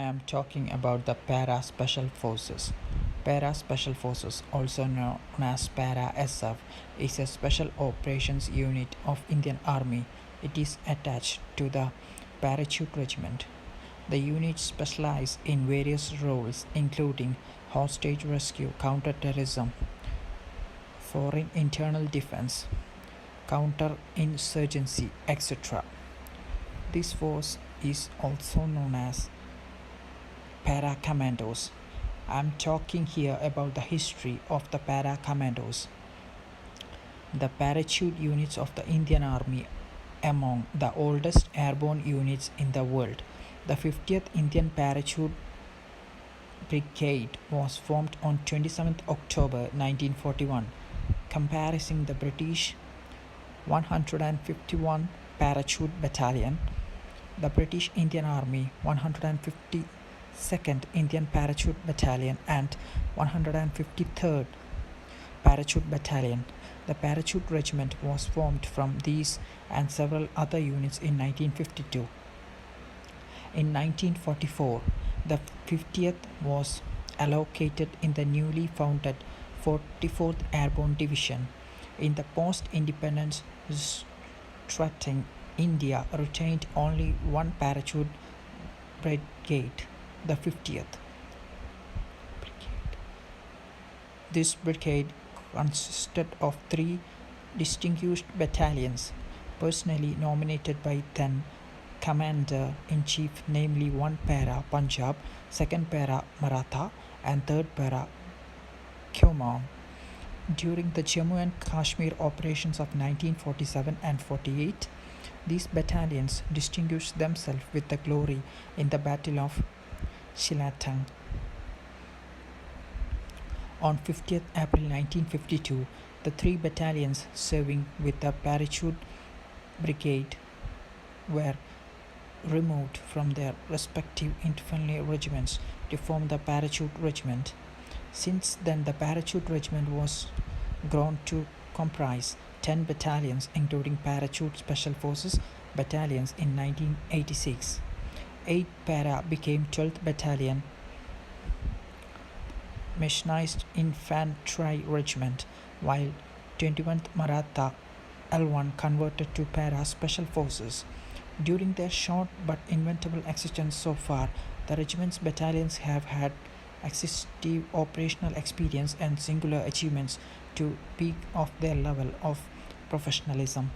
I am talking about the Para Special Forces. Para Special Forces, also known as Para SF, is a special operations unit of Indian Army. It is attached to the Parachute Regiment. The unit specializes in various roles including hostage rescue, counter-terrorism, foreign internal defense, counter-insurgency, etc. This force is also known as Para Commandos. I'm talking here about the history of the Para Commandos. The parachute units of the Indian Army among the oldest airborne units in the world. The 50th Indian Parachute Brigade was formed on 27th October 1941, comprising the British 151 Parachute Battalion, the British Indian Army 152nd Indian Parachute Battalion and 153rd Parachute Battalion. The Parachute Regiment was formed from these and several other units in 1952. In 1944, the 50th was allocated in the newly founded 44th Airborne Division. In the post-independence strutting India retained only one parachute brigade, the 50th brigade. This brigade consisted of three distinguished battalions, personally nominated by then Commander-in-Chief, namely 1 Para Punjab, 2nd Para Maratha, and 3rd Para Commando. During the Jammu and Kashmir operations of 1947 and 48, these battalions distinguished themselves with the glory in the Battle of Shilatang. On 50th April 1952, the three battalions serving with the Parachute Brigade were removed from their respective infantry regiments to form the Parachute Regiment. Since then, the Parachute Regiment was grown to comprise 10 battalions, including Parachute Special Forces battalions in 1986. 8 Para became 12th Battalion Mechanized Infantry Regiment, while 21st Maratha L1 converted to Para Special Forces. During their short but inevitable existence so far, the regiment's battalions have had extensive operational experience and singular achievements to peak of their level of professionalism.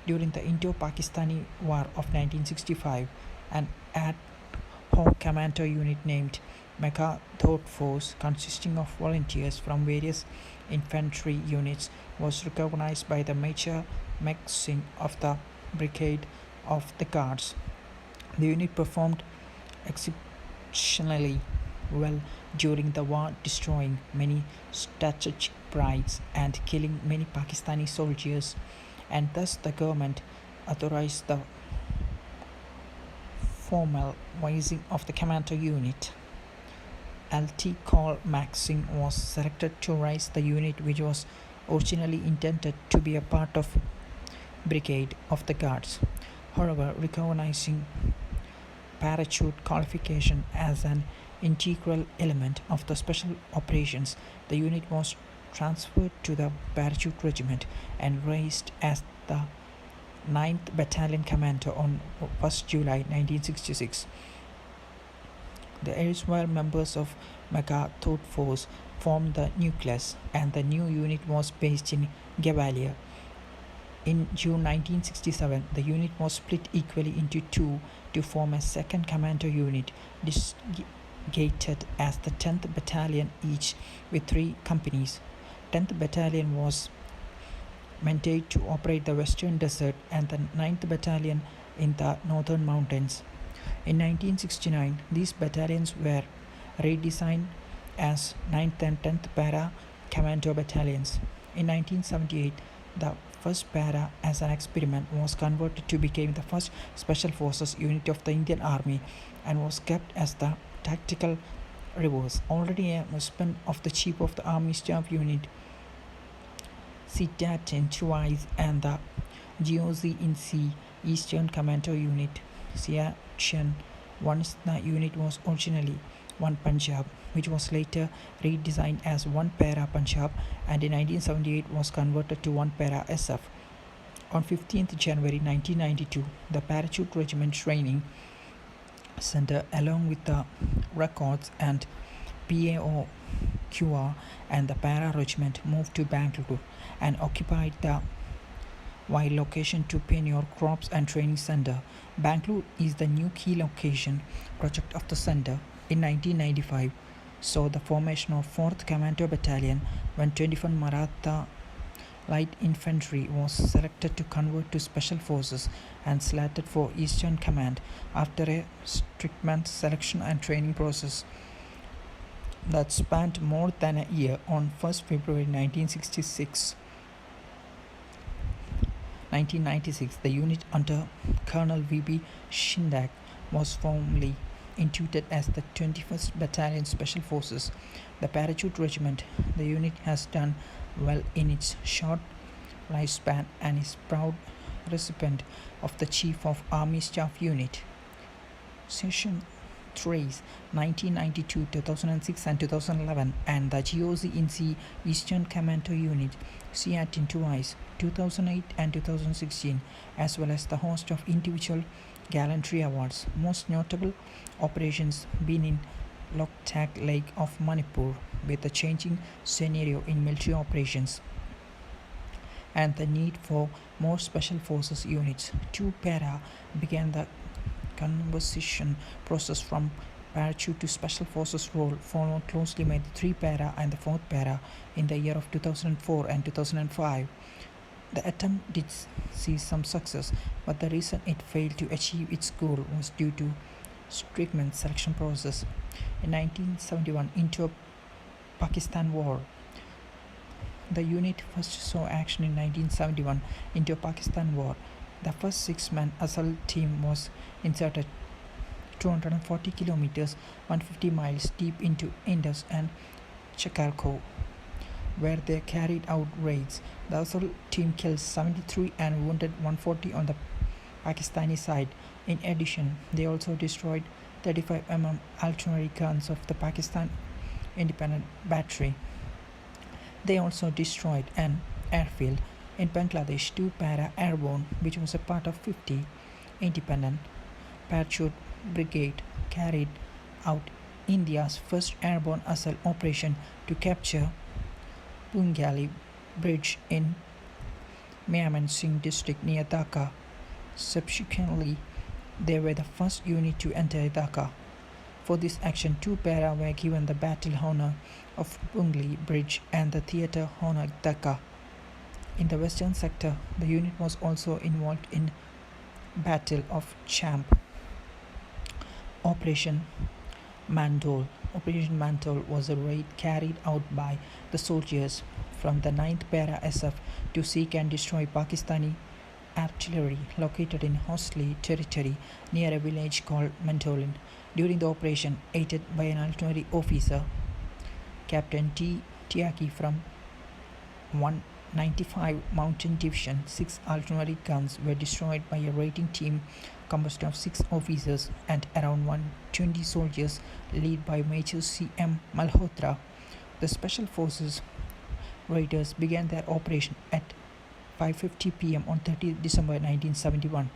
During the Indo-Pakistani War of 1965, an ad hoc commando unit named Mega Third Force, consisting of volunteers from various infantry units, was recognized by the Major Maxim of the Brigade of the Guards. The unit performed exceptionally well during the war, destroying many strategic prides and killing many Pakistani soldiers, and thus the government authorized the formal raising of the commando unit. Lt. Col. Maxim was selected to raise the unit, which was originally intended to be a part of Brigade of the Guards. However, recognizing parachute qualification as an integral element of the special operations, the unit was transferred to the Parachute Regiment and raised as the 9th Battalion Commando on 1st July 1966. The erstwhile members of Mega Third Force formed the nucleus, and the new unit was based in Gwalior. In June 1967, the unit was split equally into two to form a second commando unit, designated as the 10th Battalion, each with 3 companies. 10th Battalion was mandated to operate the Western Desert and the 9th Battalion in the Northern Mountains. In 1969, these battalions were redesigned as 9th and 10th Para Commando Battalions. In 1978, the 1st Para, as an experiment, was converted to become the 1st Special Forces unit of the Indian Army and was kept as the tactical reverse. Already a husband of the Chief of the Army Staff Unit, Sitat twice, and the GOC in Sea Eastern Commando Unit, Siachen Once the unit was originally 1 Punjab, which was later redesigned as 1 Para Punjab, and in 1978 was converted to 1 Para SF. On 15th January 1992, the Parachute Regiment Training Center, along with the Records and PAO QR and the Para Regiment, moved to Bangalore and occupied the while location to Pioneer Crops and Training Center. Bangalore is the new key location project of the center. In 1995, saw the formation of 4th Commando Battalion when 21 Maratha Light Infantry was selected to convert to Special Forces and selected for Eastern Command after a strict selection and training process that spanned more than a year. On 1st February 1996, the unit under Colonel V.B. Shindak was formally instituted as the 21st Battalion Special Forces. The Parachute Regiment, the unit has done well in its short lifespan and is proud recipient of the Chief of Army Staff Unit. Session 3s 1992, 2006 and 2011, and the GOC in C Eastern Commando Unit Seatin twice 2008 and 2016, as well as the host of individual gallantry awards. Most notable operations been in Loktak Lake of Manipur, with the changing scenario in military operations and the need for more special forces units. 2 Para began the conversion process from parachute to special forces role, followed closely by the 3 Para and the 4th Para in the year of 2004 and 2005. The attempt did see some success, but the reason it failed to achieve its goal was due to strict selection process. In 1971, Indo-Pakistan War, the unit first saw action in 1971 Indo-Pakistan War. The first 6-man assault team was inserted 240 kilometers, 150 miles deep into Indus and Chakalko, where they carried out raids. The assault team killed 73 and wounded 140 on the Pakistani side. In addition, they also destroyed 35 artillery guns of the Pakistan Independent Battery. They also destroyed an airfield in Bangladesh. 2 Para Airborne, which was a part of 50 Independent Parachute Brigade, carried out India's first airborne assault operation to capture Pungali Bridge in Mymensingh district near Dhaka. Subsequently, they were the first unit to enter Dhaka. For this action, 2 Para were given the battle honor of Pungali Bridge and the theatre honor Dhaka. In the western sector, the unit was also involved in Battle of Champ. Operation Mandol. Operation Mandol was a raid carried out by the soldiers from the 9th Para SF to seek and destroy Pakistani artillery located in Hosli territory near a village called Mandolin. During the operation, aided by an artillery officer, Captain T. Tiaki from 195 Mountain Division, 6 artillery guns were destroyed by a raiding team composed of 6 officers and around 120 soldiers led by Major C.M. Malhotra. The Special Forces raiders began their operation at 5:50 p.m. on 30 December 1971.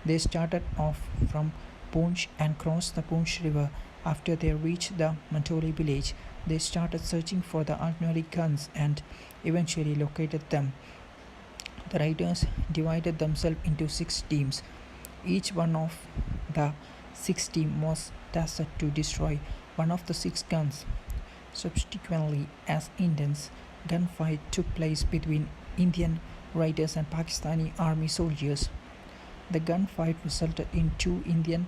They started off from Poonch and crossed the Poonch River. After they reached the Mantoli village, they started searching for the artillery guns and eventually located them. The raiders divided themselves into 6 teams. Each one of the 6 teams was tasked to destroy one of the 6 guns. Subsequently, as intense gunfight took place between Indian raiders and Pakistani army soldiers. The gunfight resulted in 2 Indian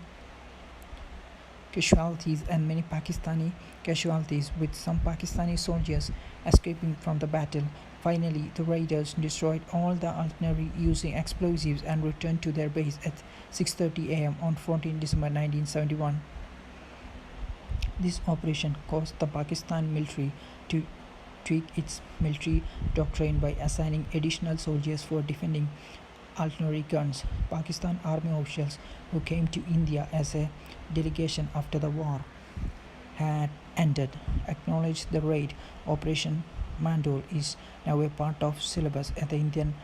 casualties and many Pakistani casualties, with some Pakistani soldiers escaping from the battle. Finally, the raiders destroyed all the artillery using explosives and returned to their base at 6:30 a.m. on 14 December 1971. This operation caused the Pakistan military to tweak its military doctrine by assigning additional soldiers for defending artillery guns. Pakistan army officials who came to India as a delegation after the war had ended acknowledged the raid. Operation Commando is now a part of syllabus at the Indian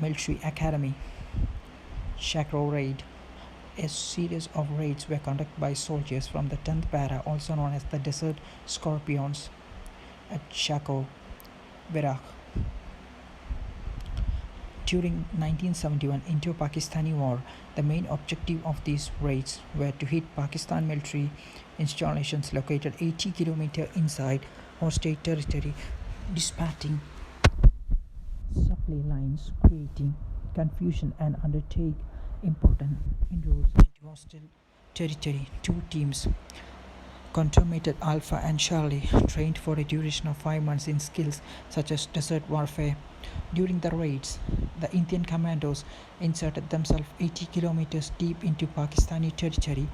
Military Academy. Chakro raid. A series of raids were conducted by soldiers from the 10th Para, also known as the Desert Scorpions, at Chakro, Iraq. During 1971 Indo-Pakistani War, the main objective of these raids were to hit Pakistan military installations located 80 km inside hostile territory, disrupting supply lines, creating confusion, and undertake important inroads into hostile territory. Two teams, Contomated Alpha and Charlie, trained for a duration of 5 months in skills such as desert warfare. During the raids, the Indian commandos inserted themselves 80 kilometers deep into Pakistani territory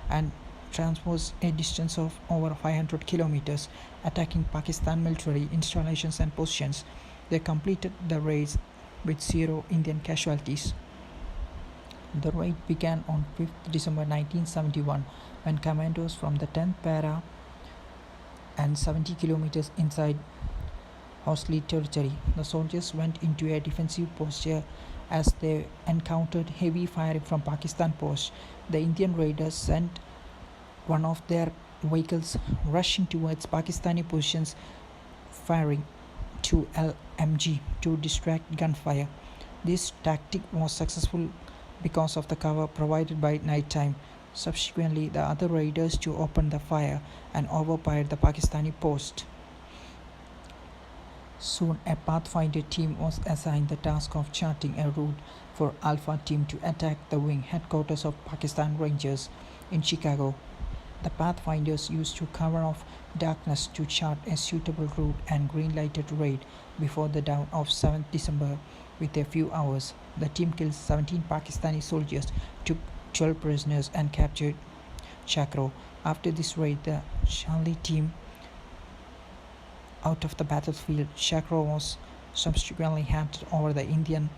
and traversed a distance of over 500 kilometers, attacking Pakistan military installations and positions. They completed the raids with 0 Indian casualties. The raid began on 5th December 1971 when commandos from the 10th Para and 70 kilometers inside hostile territory. The soldiers went into a defensive posture as they encountered heavy firing from Pakistan posts. The Indian raiders sent one of their vehicles rushing towards Pakistani positions, firing 2 LMG to distract gunfire. This tactic was successful because of the cover provided by nighttime. Subsequently, the other raiders to open the fire and overpowered the Pakistani post. Soon, a Pathfinder team was assigned the task of charting a route for Alpha team to attack the wing headquarters of Pakistan Rangers in Chicago. The Pathfinders used to cover off darkness to chart a suitable route and green-lighted raid before the dawn of 7th December with a few hours. The team killed 17 Pakistani soldiers, took 12 prisoners and captured Chakro. After this raid, the Charlie team out of the battlefield. Chakro was subsequently handed over the Indian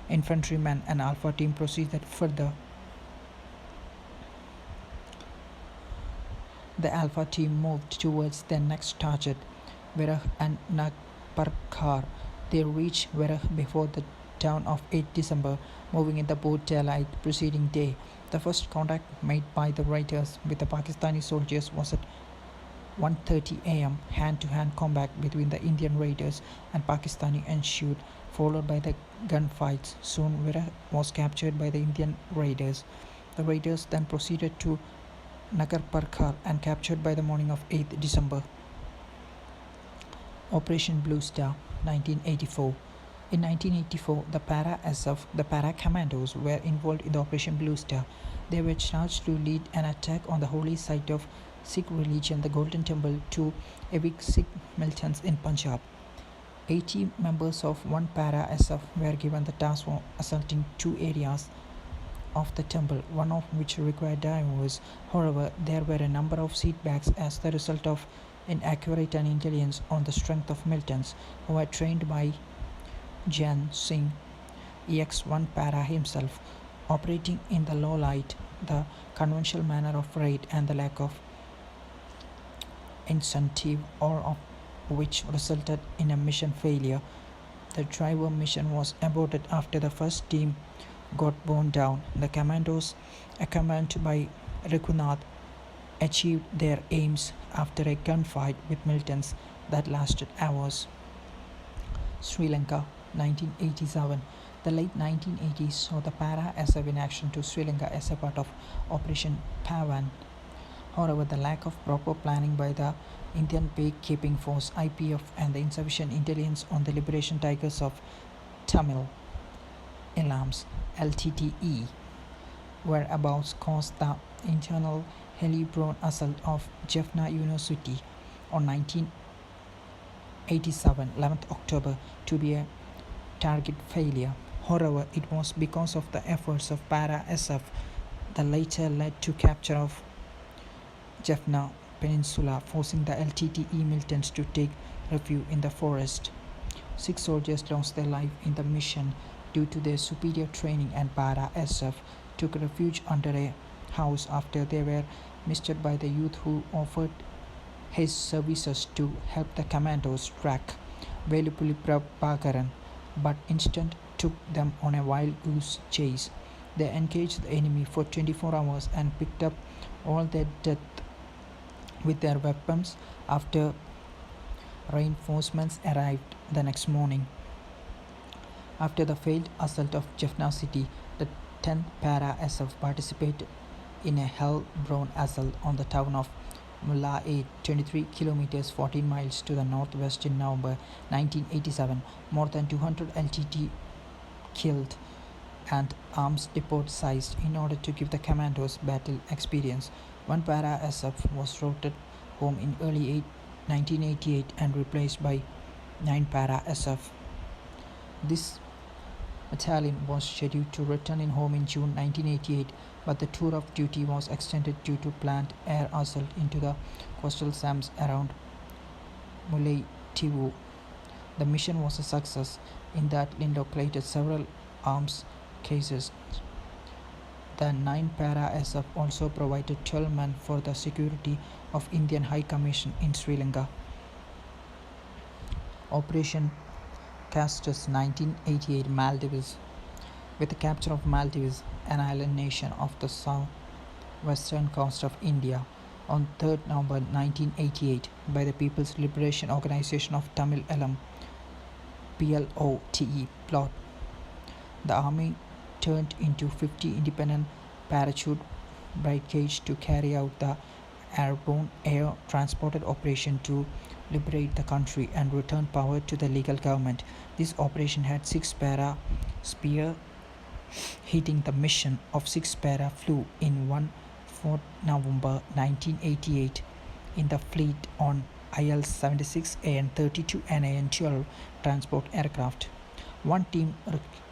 infantrymen and Alpha team proceeded further. The Alpha team moved towards their next target, Veragh and Nagparkar. They reached Veragh before the dawn of 8 December, moving in the broad daylight preceding day. The first contact made by the raiders with the Pakistani soldiers was at 1:30 am. Hand-to-hand combat between the Indian raiders and Pakistani ensued, followed by the gunfights. Soon Veragh was captured by the Indian raiders. The raiders then proceeded to Nagarparkar and captured by the morning of 8th December. Operation Blue Star, 1984. In 1984, the Para-SF, the Para-Commandos, were involved in the Operation Blue Star. They were charged to lead an attack on the holy site of Sikh religion, the Golden Temple, to evict Sikh militants in Punjab. 80 members of one Para-SF were given the task of assaulting 2 areas of the temple, one of which required divers. However, there were a number of setbacks as the result of inaccurate intelligence on the strength of militants who were trained by Jan Singh, EX-1 Para himself, operating in the low light, the conventional manner of raid, and the lack of incentive, all of which resulted in a mission failure. The driver mission was aborted after the first team got borne down. The commandos, accompanied by Raghunath, achieved their aims after a gunfight with militants that lasted hours. Sri Lanka, 1987. The late 1980s saw the Para-SF in action to Sri Lanka as a part of Operation Pavan. However, the lack of proper planning by the Indian Peacekeeping Force (IPF) and the insufficient intelligence on the Liberation Tigers of Tamil Elams (LTTE) whereabouts caused the internal heli-borne assault of Jaffna University on 1987 11th October to be a target failure. However, it was because of the efforts of Para-SF that later led to capture of Jaffna Peninsula, forcing the LTTE militants to take refuge in the forest. 6 soldiers lost their life in the mission due to their superior training, and Para SF took refuge under a house after they were missed by the youth who offered his services to help the commandos track Velupuli Prabhakaran, but instead took them on a wild goose chase. They engaged the enemy for 24 hours and picked up all their dead with their weapons after reinforcements arrived the next morning. After the failed assault of Jaffna city, the 10th Para SF participated in a hell-born assault on the town of Mullah 8, 23 kilometers 14 miles to the northwest in November 1987. More than 200 LTT killed and arms deportized in order to give the commandos battle experience. One Para SF was routed home in early 1988 and replaced by 9 Para SF. This battalion was scheduled to return in home in June 1988, but the tour of duty was extended due to planned air assault into the coastal SAMs around Mullaitivu. The mission was a success in that it located several arms cases. The 9 Para SF also provided 12 men for the security of Indian High Commission in Sri Lanka. Operation Castus 1988 Maldives. With the capture of Maldives, an island nation off the southwestern coast of India, on 3rd November 1988 by the People's Liberation Organization of Tamil Elam (PLOTE) plot, the army turned into 50 independent parachute brigades to carry out the airborne air transport operation to liberate the country and return power to the legal government. This operation had 6 para spear hitting. The mission of 6 para flew in 4 November 1988 in the fleet on IL-76 AN-32 and AN-12 transport aircraft. One team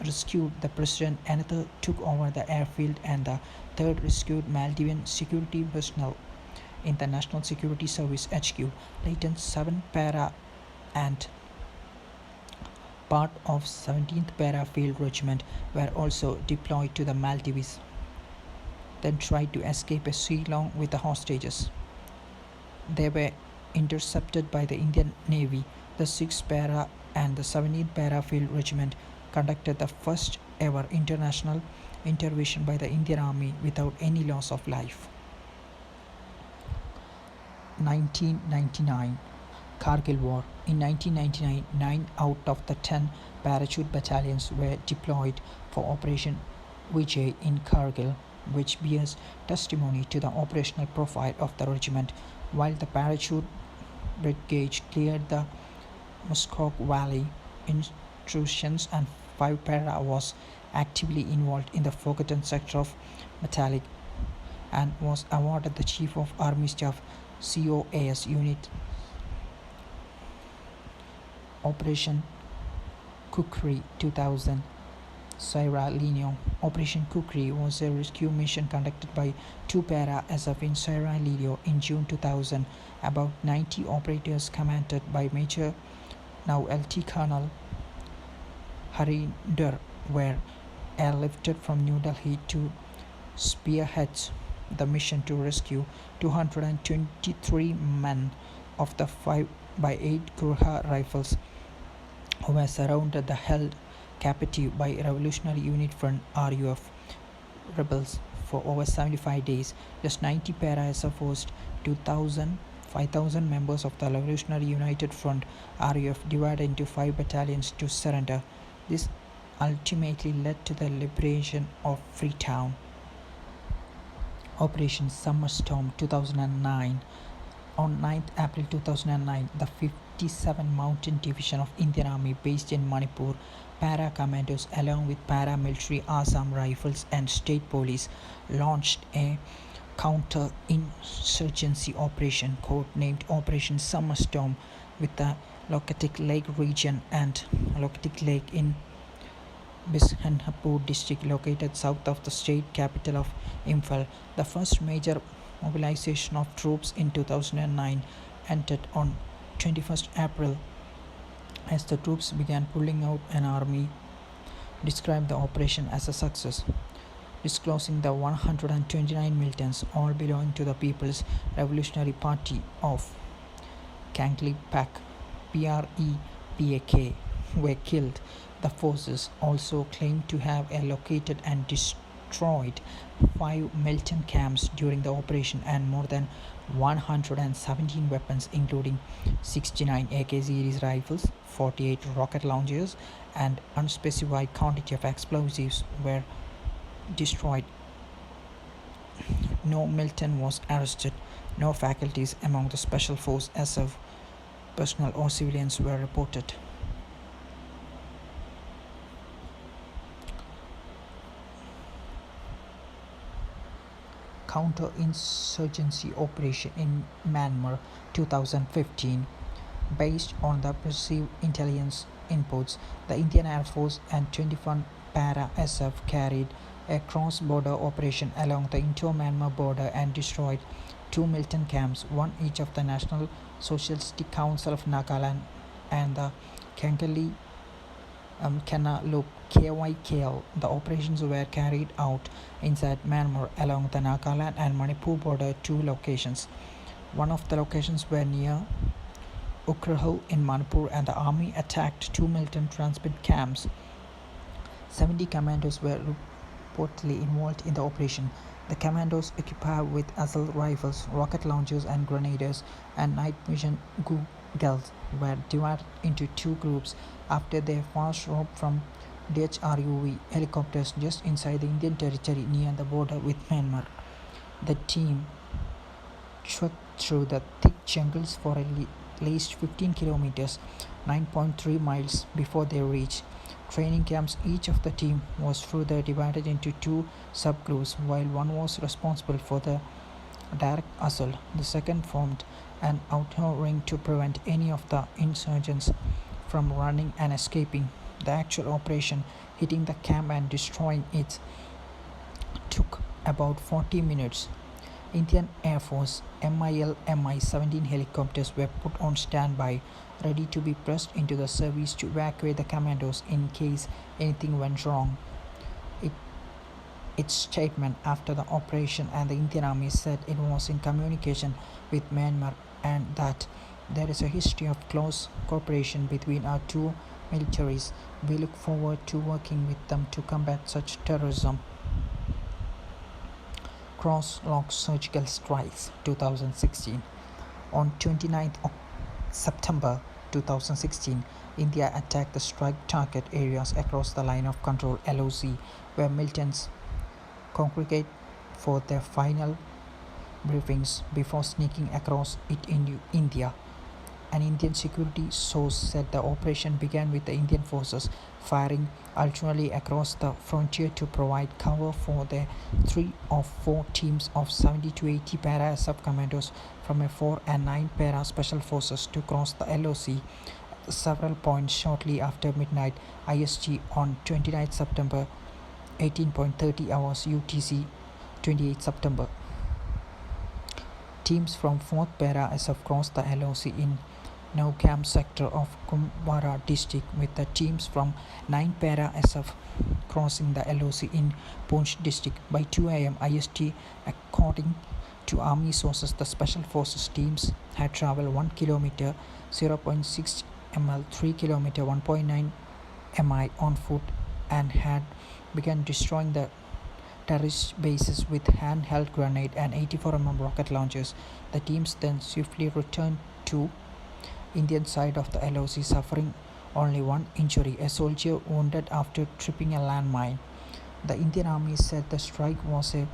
rescued the president, another took over the airfield, and the third rescued Maldivian security personnel in the National Security Service HQ. Later, 7 para and part of 17th Para Field Regiment were also deployed to the Maldives, then tried to escape a Ceylon with the hostages. They were intercepted by the Indian Navy. The 6th Para and the 17th Para Field Regiment conducted the first ever international intervention by the Indian Army without any loss of life. 1999 Kargil War. In 1999, 9 out of the 10 parachute battalions were deployed for Operation Vijay in Kargil, which bears testimony to the operational profile of the regiment. While the parachute brigade cleared the Muskok Valley intrusions, and 5 Para was actively involved in the forgotten sector of Metallic and was awarded the Chief of Army Staff COAS unit. Operation Kukri 2000 Sierra Leone. Operation Kukri was a rescue mission conducted by 2 Para SF in Sierra Leone in June 2000. About 90 operators commanded by Major now LT Colonel Harinder were airlifted from New Delhi to spearhead the mission to rescue 223 men of the 5x8 Gurkha rifles who were surrounded and held captive by Revolutionary Unit Front RUF rebels for over 75 days. Just 90 Para SF forced 5,000 members of the Revolutionary United Front RUF divided into 5 battalions to surrender. This ultimately led to the liberation of Freetown. Operation Summer Storm 2009. On 9th April 2009, the 57 Mountain Division of Indian Army based in Manipur, Para Commandos along with paramilitary Assam Rifles and State Police launched a counter-insurgency operation codenamed Operation Summer Storm with the Lokatik Lake region and Lokatik Lake in Bishanpur district located south of the state capital of Imphal. The first major mobilization of troops in 2009 entered on 21st April as the troops began pulling out an army described the operation as a success, disclosing the 129 militants, all belonging to the People's Revolutionary Party of Kangli-Pak (PREPAK), were killed. The forces also claimed to have located and destroyed 5 militant camps during the operation and more than 117 weapons, including 69 AK series rifles, 48 rocket launchers, and unspecified quantity of explosives were destroyed. No militant was arrested. No faculties among the Special Force SF personnel or civilians were reported. Counter-insurgency operation in Myanmar 2015. Based on the perceived intelligence inputs, the Indian Air Force and 21 para-SF carried a cross-border operation along the Indo-Myanmar border and destroyed 2 militant camps, one each of the National Socialistic Council of Nagaland and the Kangali Loop KYKL. The operations were carried out inside Myanmar along the Nagaland and Manipur border, 2 locations. One of the locations were near Ukrahul in Manipur, and the army attacked 2 militant transport camps. 70 commandos were reportedly involved in the operation. The commandos, equipped with assault rifles, rocket launchers and grenadiers, and night vision goggles, were divided into 2 groups after they fast roped from DHRUV helicopters just inside the Indian territory near the border with Myanmar. The team trekked through the thick jungles for at least 15 kilometers, 9.3 miles, before they reached training camps. Each of the team was further divided into 2 subgroups. While one was responsible for the direct assault, the second formed an outer ring to prevent any of the insurgents from running and escaping. The actual operation, hitting the camp and destroying it, took about 40 minutes. Indian Air Force Mi-17 helicopters were put on standby, ready to be pressed into the service to evacuate the commandos in case anything went wrong. Its statement after the operation, and the Indian Army said it was in communication with Myanmar and that there is a history of close cooperation between our 2 militaries. We look forward to working with them to combat such terrorism. Cross-lock surgical strikes 2016. On 29th September 2016, India attacked the strike target areas across the line of control (LOC), where militants congregate for their final briefings before sneaking across it into India. An Indian security source said the operation began with the Indian forces firing alternately across the frontier to provide cover for the 3 or 4 teams of 70 to 80 para-SF commandos from a 4 and 9 para-special forces to cross the LOC at several points shortly after midnight IST on 29 September, 18.30 hours UTC, 28 September. Teams from 4th para-SF crossed the LOC in Naukam sector of Kumbhara district, with the teams from 9 para-SF crossing the LOC in Poonch district by 2 am IST. According to Army sources, the Special Forces teams had traveled 1 km, 0.6 ml, 3 km, 1.9 mi on foot, and had begun destroying the terrorist bases with handheld grenade and 84 rocket launchers. The teams then swiftly returned to Indian side of the LOC, suffering only 1 injury, a soldier wounded after tripping a landmine. The Indian Army said the strike was a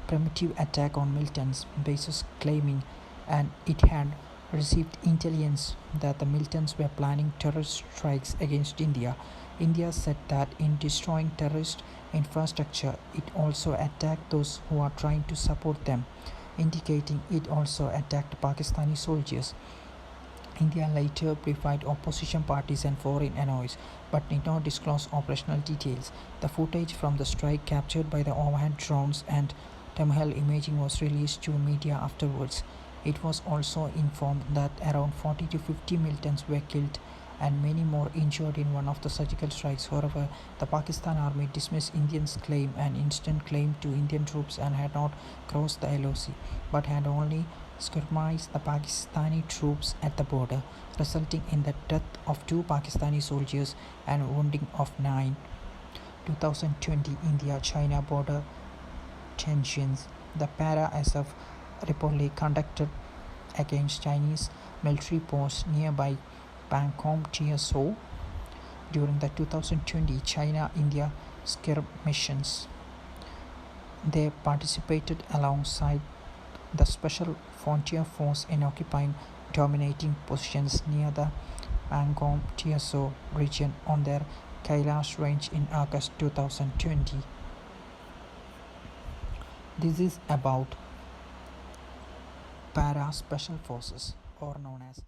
primitive attack on militants' bases, claiming and it had received intelligence that the militants were planning terrorist strikes against India. India said that in destroying terrorist infrastructure, it also attacked those who are trying to support them, indicating it also attacked Pakistani soldiers. India later briefed opposition parties and foreign allies, but did not disclose operational details. The footage from the strike, captured by the overhead drones and thermal imaging, was released to media afterwards. It was also informed that around 40 to 50 militants were killed and many more injured in one of the surgical strikes. However, the Pakistan army dismissed Indians' claim and instant claim to Indian troops and had not crossed the LOC, but had only skirmished the Pakistani troops at the border, resulting in the death of 2 Pakistani soldiers and wounding of 9. 2020 India-China border tensions. The para-SF reportedly conducted against Chinese military posts nearby Bangkok TSO during the 2020 China-India skirmishes. They participated alongside the Special Frontier Force in occupying dominating positions near the Bangkok TSO region on their Kailash range in August 2020. This is about para special forces, or known as